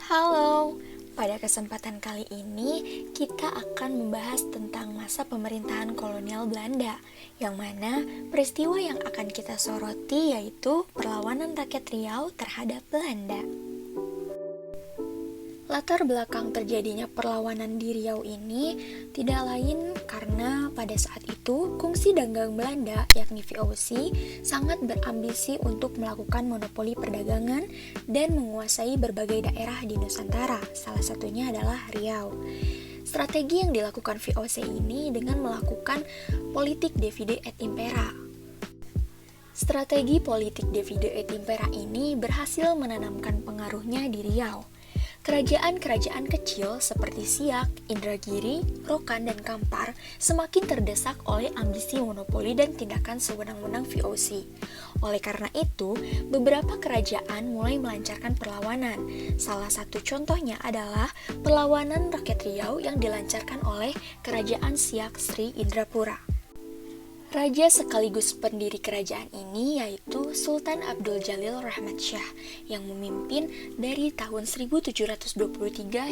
Halo, pada kesempatan kali ini kita akan membahas tentang masa pemerintahan kolonial Belanda, yang mana peristiwa yang akan kita soroti yaitu perlawanan rakyat Riau terhadap Belanda. Latar belakang terjadinya perlawanan di Riau ini tidak lain karena pada saat itu Kungsi Dagang Belanda yakni VOC sangat berambisi untuk melakukan monopoli perdagangan dan menguasai berbagai daerah di Nusantara, salah satunya adalah Riau. Strategi yang dilakukan VOC ini dengan melakukan politik divide et impera. Strategi politik divide et impera ini berhasil menanamkan pengaruhnya di Riau. Kerajaan-kerajaan kecil seperti Siak, Indragiri, Rokan, dan Kampar semakin terdesak oleh ambisi monopoli dan tindakan sewenang-wenang VOC. Oleh karena itu, beberapa kerajaan mulai melancarkan perlawanan. Salah satu contohnya adalah perlawanan rakyat Riau yang dilancarkan oleh Kerajaan Siak Sri Indrapura. Raja sekaligus pendiri kerajaan ini yaitu Sultan Abdul Jalil Rahmat Shah yang memimpin dari tahun 1723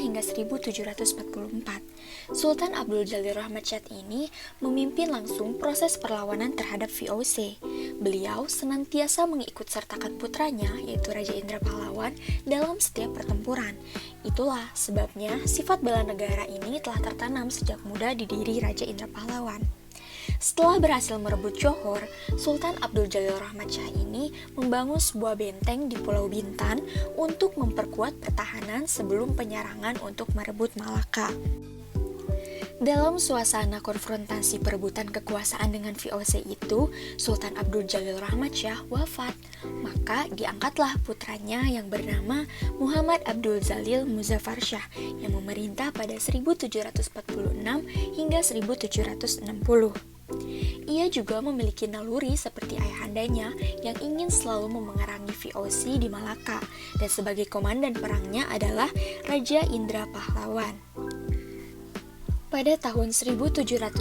hingga 1744. Sultan Abdul Jalil Rahmat Shah ini memimpin langsung proses perlawanan terhadap VOC. Beliau senantiasa mengikutsertakan putranya yaitu Raja Indra Pahlawan dalam setiap pertempuran. Itulah sebabnya sifat bela negara ini telah tertanam sejak muda di diri Raja Indra Pahlawan. Setelah berhasil merebut Johor, Sultan Abdul Jalil Rahmat Shah ini membangun sebuah benteng di Pulau Bintan untuk memperkuat pertahanan sebelum penyerangan untuk merebut Malaka. Dalam suasana konfrontasi perebutan kekuasaan dengan VOC itu, Sultan Abdul Jalil Rahmat Shah wafat. Maka diangkatlah putranya yang bernama Muhammad Abdul Jalil Muzaffar Shah yang memerintah pada 1746 hingga 1760. Ia juga memiliki naluri seperti ayahandanya yang ingin selalu memengarangi VOC di Malaka dan sebagai komandan perangnya adalah Raja Indra Pahlawan. Pada tahun 1751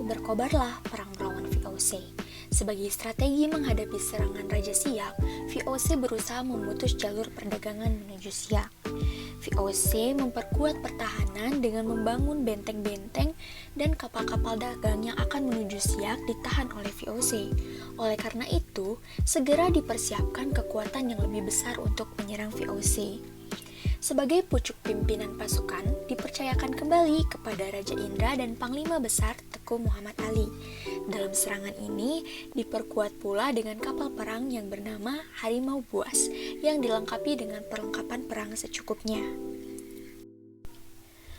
berkobarlah perang melawan VOC. Sebagai strategi menghadapi serangan Raja Siak, VOC berusaha memutus jalur perdagangan menuju Siak. VOC memperkuat pertahanan dengan membangun benteng-benteng dan kapal-kapal dagang yang akan menuju Siak ditahan oleh VOC. Oleh karena itu, segera dipersiapkan kekuatan yang lebih besar untuk menyerang VOC. Sebagai pucuk pimpinan pasukan, dipercayakan kembali kepada Raja Indra dan Panglima Besar Teku Muhammad Ali. Dalam serangan ini, diperkuat pula dengan kapal perang yang bernama Harimau Buas, yang dilengkapi dengan perlengkapan perang secukupnya.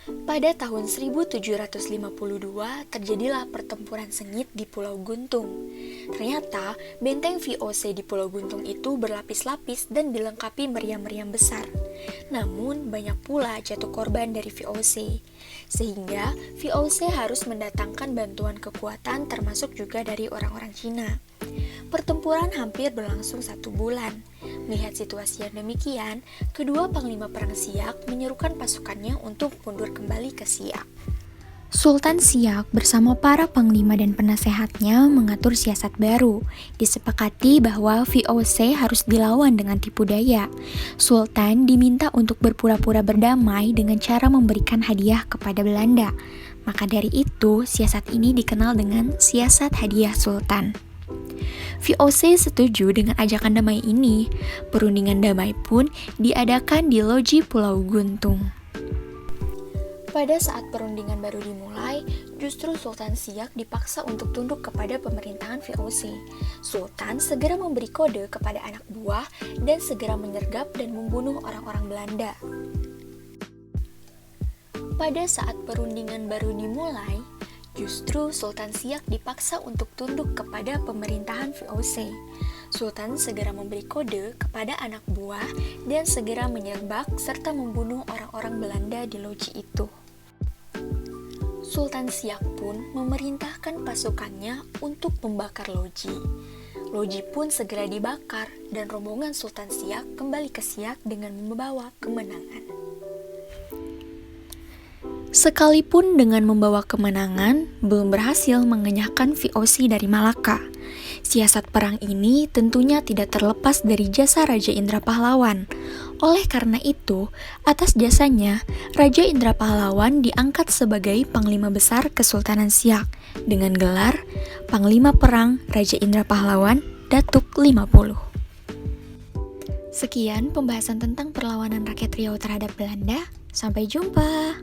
Pada tahun 1752, terjadilah pertempuran sengit di Pulau Guntung. Ternyata, benteng VOC di Pulau Guntung itu berlapis-lapis dan dilengkapi meriam-meriam besar. Namun, banyak pula jatuh korban dari VOC. Sehingga, VOC harus mendatangkan bantuan kekuatan termasuk juga dari orang-orang Cina. Pertempuran hampir berlangsung 1 bulan. Melihat situasi yang demikian, kedua panglima perang Siak menyerukan pasukannya untuk mundur kembali ke Siak. Sultan Siak bersama para panglima dan penasehatnya mengatur siasat baru. Disepakati bahwa VOC harus dilawan dengan tipu daya. Sultan diminta untuk berpura-pura berdamai dengan cara memberikan hadiah kepada Belanda. Maka dari itu, siasat ini dikenal dengan siasat hadiah Sultan. VOC setuju dengan ajakan damai ini. Perundingan damai pun diadakan di Loji Pulau Guntung. Pada saat perundingan baru dimulai, justru Sultan Siak dipaksa untuk tunduk kepada pemerintahan VOC. Sultan segera memberi kode kepada anak buah dan segera menyergap dan membunuh orang-orang Belanda. Pada saat perundingan baru dimulai, justru Sultan Siak dipaksa untuk tunduk kepada pemerintahan VOC. Sultan segera memberi kode kepada anak buah dan segera menyergap serta membunuh orang-orang Belanda di loji itu. Sultan Siak pun memerintahkan pasukannya untuk membakar loji. Loji pun segera dibakar dan rombongan Sultan Siak kembali ke Siak dengan membawa kemenangan. Sekalipun dengan membawa kemenangan, belum berhasil mengenyahkan VOC dari Malaka. Siasat perang ini tentunya tidak terlepas dari jasa Raja Indra Pahlawan. Oleh karena itu, atas jasanya, Raja Indra Pahlawan diangkat sebagai Panglima Besar Kesultanan Siak dengan gelar Panglima Perang Raja Indra Pahlawan Datuk 50. Sekian pembahasan tentang perlawanan rakyat Riau terhadap Belanda. Sampai jumpa.